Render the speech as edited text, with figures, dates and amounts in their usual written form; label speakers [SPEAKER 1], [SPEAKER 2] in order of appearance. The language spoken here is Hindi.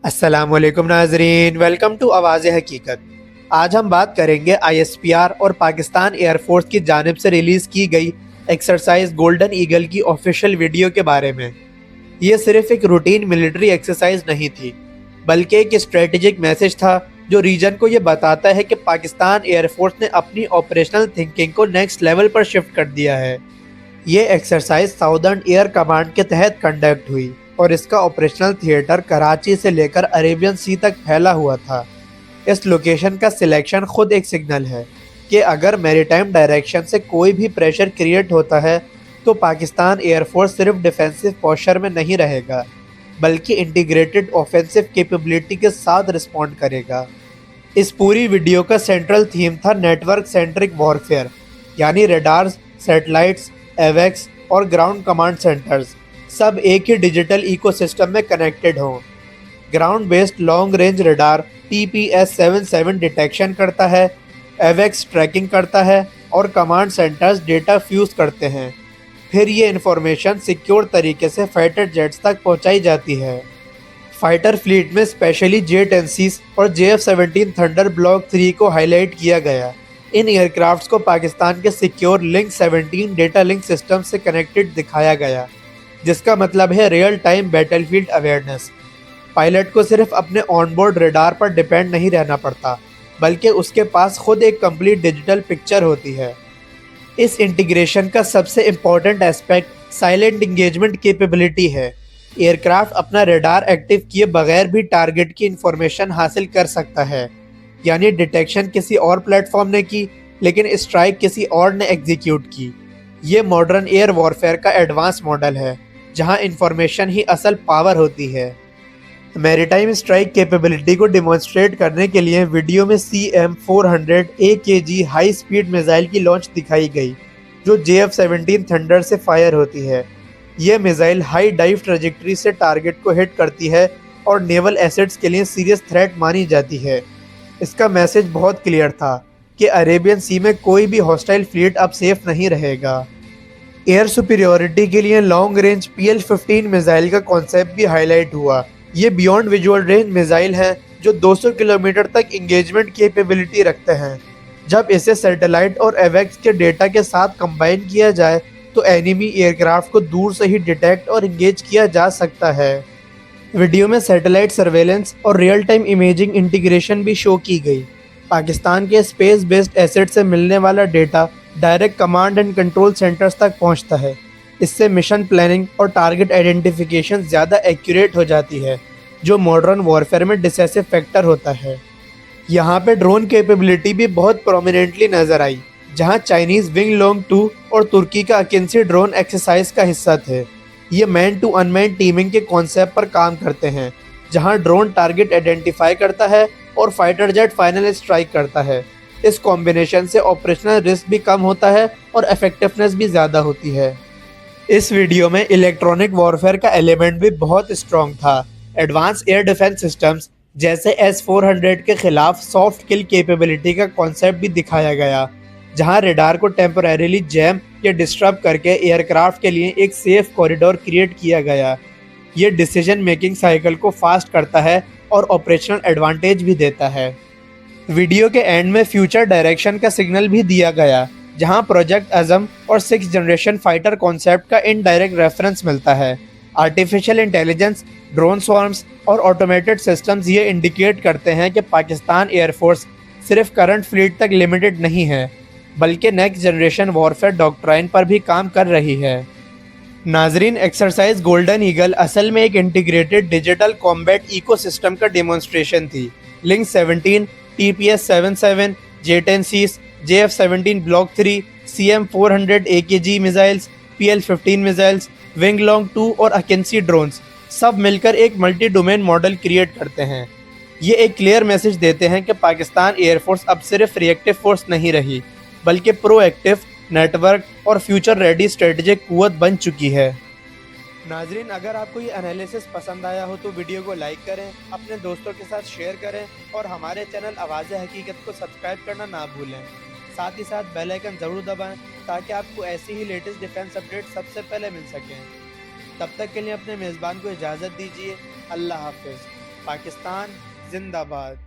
[SPEAKER 1] अस्सलामुअलैकुम नाजरीन, वेलकम टू आवाज़ हकीकत। आज हम बात करेंगे ISPR और पाकिस्तान एयरफोर्स की जानिब से रिलीज़ की गई एक्सरसाइज गोल्डन ईगल की ऑफिशियल वीडियो के बारे में। ये सिर्फ एक रूटीन मिलिट्री एक्सरसाइज नहीं थी, बल्कि एक स्ट्रेटेजिक मैसेज था जो रीजन को ये बताता है कि पाकिस्तान एयरफोर्स ने अपनी ऑपरेशनल थिंकिंग को नेक्स्ट लेवल पर शिफ्ट कर दिया है। ये एक्सरसाइज साउदर्न एयर कमांड के तहत कंडक्ट हुई और इसका ऑपरेशनल थिएटर कराची से लेकर अरेबियन सी तक फैला हुआ था। इस लोकेशन का सिलेक्शन खुद एक सिग्नल है कि अगर मैरीटाइम डायरेक्शन से कोई भी प्रेशर क्रिएट होता है तो पाकिस्तान एयरफोर्स सिर्फ डिफेंसिव पोस्चर में नहीं रहेगा, बल्कि इंटीग्रेटेड ऑफेंसिव कैपेबिलिटी के साथ रिस्पॉन्ड करेगा। इस पूरी वीडियो का सेंट्रल थीम था नेटवर्क सेंट्रिक वॉरफेयर, यानी रेडार्स, सैटेलाइट्स, एवेक्स और ग्राउंड कमांड सेंटर्स सब एक ही डिजिटल इकोसिस्टम में कनेक्टेड हों। Ground based long range radar TPS-77 detection करता है, एवेक्स ट्रैकिंग करता है और कमांड सेंटर्स डेटा फ्यूज करते हैं। फिर ये इन्फॉर्मेशन सिक्योर तरीके से फाइटर जेट्स तक पहुंचाई जाती है। फाइटर फ्लीट में स्पेशली J-10Cs और JF-17 थंडर ब्लॉक 3 को हाईलाइट किया गया। इन एयरक्राफ्ट्स को पाकिस्तान के secure link 17 data link system से कनेक्टेड दिखाया गया, जिसका मतलब है real time battlefield awareness. Pilot को सिर्फ अपने ऑनबोर्ड रडार पर डिपेंड नहीं रहना पड़ता, बल्कि उसके पास खुद एक कंप्लीट डिजिटल पिक्चर होती है। इस इंटीग्रेशन का सबसे important aspect silent engagement capability है। एयरक्राफ्ट अपना रडार एक्टिव किए बगैर भी टारगेट की इंफॉर्मेशन हासिल कर सकता है, यानी डिटेक्शन किसी और प्लेटफॉर्म ने की लेकिन स्ट्राइक किसी और ने एग्जीक्यूट की। ये मॉडर्न एयर वॉरफेयर का एडवांस मॉडल है, जहां इंफॉर्मेशन ही असल पावर होती है। मैरीटाइम स्ट्राइक कैपेबिलिटी को डिमॉन्स्ट्रेट करने के लिए वीडियो में CM-400 AKG high speed missile की लॉन्च दिखाई गई, जो JF-17 थंडर से फायर होती है। ये मिसाइल हाई डाइव ट्रेजेक्टरी से टारगेट को हिट करती है और नेवल एसेट्स के लिए सीरियस थ्रेट मानी जाती है। इसका मैसेज बहुत क्लियर था कि अरेबियन सी में कोई भी हॉस्टाइल फ्लीट अब सेफ नहीं रहेगा। एयर सुपीरियोरिटी के लिए लॉन्ग रेंज PL-15 मिसाइल का कॉन्सेप्ट भी हाईलाइट हुआ। ये बियॉन्ड विजुअल रेंज मिसाइल है जो 200 किलोमीटर तक इंगेजमेंट कैपेबिलिटी रखते हैं। जब इसे सैटेलाइट और एवेक्स के डेटा के साथ कंबाइन किया जाए तो एनिमी एयरक्राफ्ट को दूर से ही डिटेक्ट और इंगेज किया जा सकता है। वीडियो में सैटेलाइट सर्वेलेंस और रियल टाइम इमेजिंग इंटीग्रेशन भी शो की गई। पाकिस्तान के स्पेस बेस्ड एसेट से मिलने वाला data direct command and control centres तक पहुंचता है। इससे मिशन प्लानिंग और टारगेट आइडेंटिफिकेशन ज़्यादा एक्यूरेट हो जाती है, जो मॉडर्न वॉरफेयर में डिसाइसिव फैक्टर होता है। यहाँ पे ड्रोन कैपेबिलिटी भी बहुत प्रोमिनेंटली नज़र आई, जहाँ चाइनीज़ विंग लॉन्ग 2 और तुर्की का अकिंसी ड्रोन एक्सरसाइज का हिस्सा थे। ये मैन टू अनमैन टीमिंग के कॉन्सेप्ट पर काम करते हैं, जहाँ ड्रोन टारगेट आइडेंटिफाई करता है और फाइटर जेट फाइनल स्ट्राइक करता है। इस कॉम्बिनेशन से ऑपरेशनल रिस्क भी कम होता है और इफेक्टिवनेस भी ज़्यादा होती है। इस वीडियो में इलेक्ट्रॉनिक वॉरफेयर का एलिमेंट भी बहुत स्ट्रॉन्ग था। एडवांस एयर डिफेंस सिस्टम्स जैसे S-400 के खिलाफ सॉफ्ट किल कैपेबिलिटी का कॉन्सेप्ट भी दिखाया गया, जहां रेडार को टेम्परेरीली जैम या डिस्टर्ब करके एयरक्राफ्ट के लिए एक सेफ कॉरिडोर क्रिएट किया गया। ये डिसीजन मेकिंग साइकिल को फास्ट करता है और ऑपरेशनल एडवांटेज भी देता है। वीडियो के एंड में फ्यूचर डायरेक्शन का सिग्नल भी दिया गया, जहां प्रोजेक्ट अज़म और 6th जनरेशन फाइटर कॉन्सेप्ट का इनडायरेक्ट रेफरेंस मिलता है। आर्टिफिशियल इंटेलिजेंस, ड्रोन स्वॉर्म्स और ऑटोमेटेड सिस्टम्स ये इंडिकेट करते हैं कि पाकिस्तान एयरफोर्स सिर्फ करंट फ्लीट तक लिमिटेड नहीं है, बल्कि नेक्स्ट जनरेशन वॉरफेयर डॉक्ट्राइन पर भी काम कर रही है। नाजरीन, एक्सरसाइज गोल्डन ईगल असल में एक इंटीग्रेटेड डिजिटल कॉम्बैट इकोसिस्टम का डेमोन्स्ट्रेशन थी। Link 17, TPS-77, J-10Cs, JF-17 block 3, CM-400 AKG missiles, PL-15 missiles, wing long 2 और अकिंसी ड्रोन्स सब मिलकर एक मल्टी डोमेन मॉडल क्रिएट करते हैं। ये एक क्लियर मैसेज देते हैं कि पाकिस्तान एयरफोर्स अब सिर्फ रिएक्टिव फोर्स नहीं रही, बल्कि प्रोएक्टिव, नेटवर्क और फ्यूचर रेडी स्ट्रेटेजिक कुव्वत बन चुकी है। नाजरीन, अगर आपको ये एनालिसिस पसंद आया हो तो वीडियो को लाइक करें, अपने दोस्तों के साथ शेयर करें और हमारे चैनल आवाज़ हकीकत को सब्सक्राइब करना ना भूलें। साथ ही साथ बेल आइकन ज़रूर दबाएं ताकि आपको ऐसी ही लेटेस्ट डिफेंस अपडेट सबसे पहले मिल सकें। तब तक के लिए अपने मेज़बान को इजाज़त दीजिए। अल्लाह हाफ़िज़। पाकिस्तान जिंदाबाद।